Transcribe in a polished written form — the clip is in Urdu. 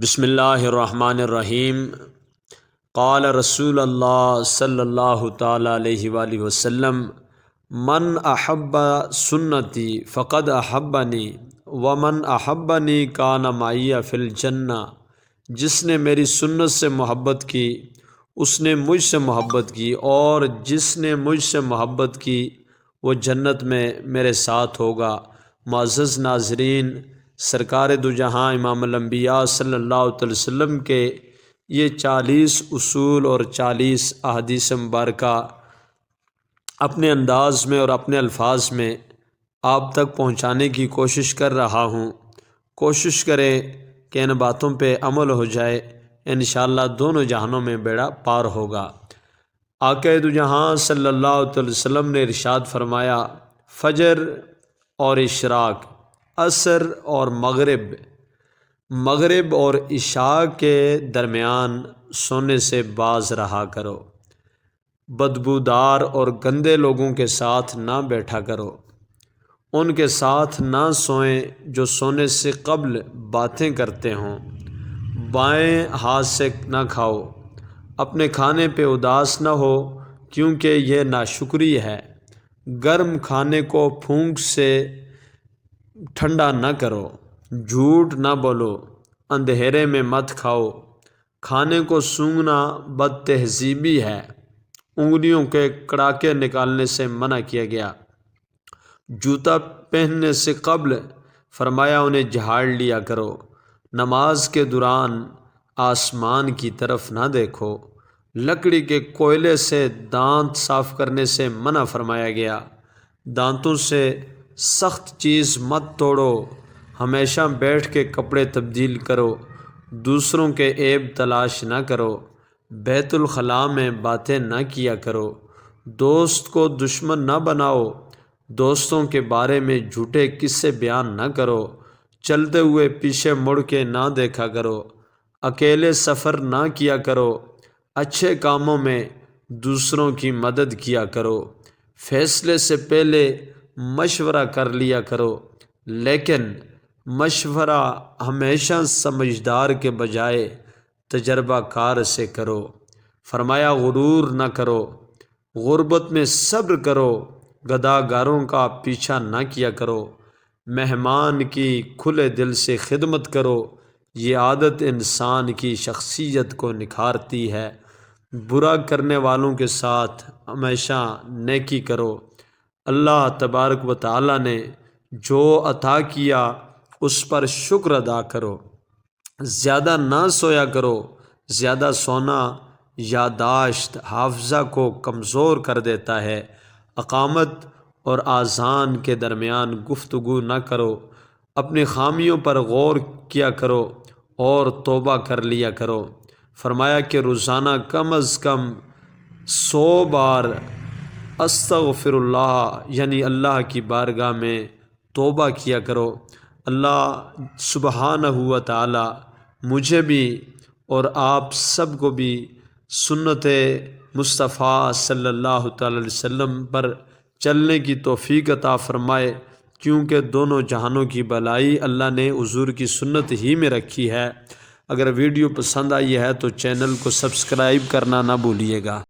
بسم اللہ الرحمن الرحیم۔ قال رسول اللہ صلی اللہ تعالی علیہ وآلہ وسلم: من احب سنتی فقد احبنی ومن احبنی کان معی فی الجنہ۔ جس نے میری سنت سے محبت کی اس نے مجھ سے محبت کی، اور جس نے مجھ سے محبت کی وہ جنت میں میرے ساتھ ہوگا۔ معزز ناظرین، سرکار دو جہاں امام الانبیاء صلی اللہ علیہ وسلم کے یہ 40 اصول اور 40 احادیث مبارکہ اپنے انداز میں اور اپنے الفاظ میں آپ تک پہنچانے کی کوشش کر رہا ہوں۔ کوشش کریں کہ ان باتوں پہ عمل ہو جائے، انشاءاللہ دونوں جہانوں میں بیڑا پار ہوگا۔ آقا دو جہاں صلی اللہ علیہ وسلم نے ارشاد فرمایا: فجر اور اشراق، عصر اور مغرب اور عشاء کے درمیان سونے سے باز رہا کرو۔ بدبودار اور گندے لوگوں کے ساتھ نہ بیٹھا کرو، ان کے ساتھ نہ سوئیں جو سونے سے قبل باتیں کرتے ہوں۔ بائیں ہاتھ سے نہ کھاؤ، اپنے کھانے پہ اداس نہ ہو کیونکہ یہ ناشکری ہے۔ گرم کھانے کو پھونک سے ٹھنڈا نہ کرو، جھوٹ نہ بولو، اندھیرے میں مت کھاؤ۔ کھانے کو سونگھنا بد تہذیبی ہے، انگلیوں کے کڑاکے نکالنے سے منع کیا گیا۔ جوتا پہننے سے قبل فرمایا انہیں جھاڑ لیا کرو۔ نماز کے دوران آسمان کی طرف نہ دیکھو۔ لکڑی کے کوئلے سے دانت صاف کرنے سے منع فرمایا گیا۔ دانتوں سے سخت چیز مت توڑو، ہمیشہ بیٹھ کے کپڑے تبدیل کرو۔ دوسروں کے عیب تلاش نہ کرو۔ بیت الخلاء میں باتیں نہ کیا کرو۔ دوست کو دشمن نہ بناؤ۔ دوستوں کے بارے میں جھوٹے قصے بیان نہ کرو۔ چلتے ہوئے پیچھے مڑ کے نہ دیکھا کرو۔ اکیلے سفر نہ کیا کرو۔ اچھے کاموں میں دوسروں کی مدد کیا کرو۔ فیصلے سے پہلے مشورہ کر لیا کرو، لیکن مشورہ ہمیشہ سمجھدار کے بجائے تجربہ کار سے کرو۔ فرمایا غرور نہ کرو، غربت میں صبر کرو، گداگاروں کا پیچھا نہ کیا کرو، مہمان کی کھلے دل سے خدمت کرو، یہ عادت انسان کی شخصیت کو نکھارتی ہے۔ برا کرنے والوں کے ساتھ ہمیشہ نیکی کرو۔ اللہ تبارک و تعالی نے جو عطا کیا اس پر شکر ادا کرو۔ زیادہ نہ سویا کرو، زیادہ سونا یادداشت حافظہ کو کمزور کر دیتا ہے۔ اقامت اور اذان کے درمیان گفتگو نہ کرو۔ اپنی خامیوں پر غور کیا کرو اور توبہ کر لیا کرو۔ فرمایا کہ روزانہ کم از کم 100 بار استغفر اللہ یعنی اللہ کی بارگاہ میں توبہ کیا کرو۔ اللہ سبحانہ و تعالی مجھے بھی اور آپ سب کو بھی سنت مصطفیٰ صلی اللہ تعالی علیہ وسلم پر چلنے کی توفیق عطا فرمائے، کیونکہ دونوں جہانوں کی بھلائی اللہ نے حضور کی سنت ہی میں رکھی ہے۔ اگر ویڈیو پسند آئی ہے تو چینل کو سبسکرائب کرنا نہ بھولیے گا۔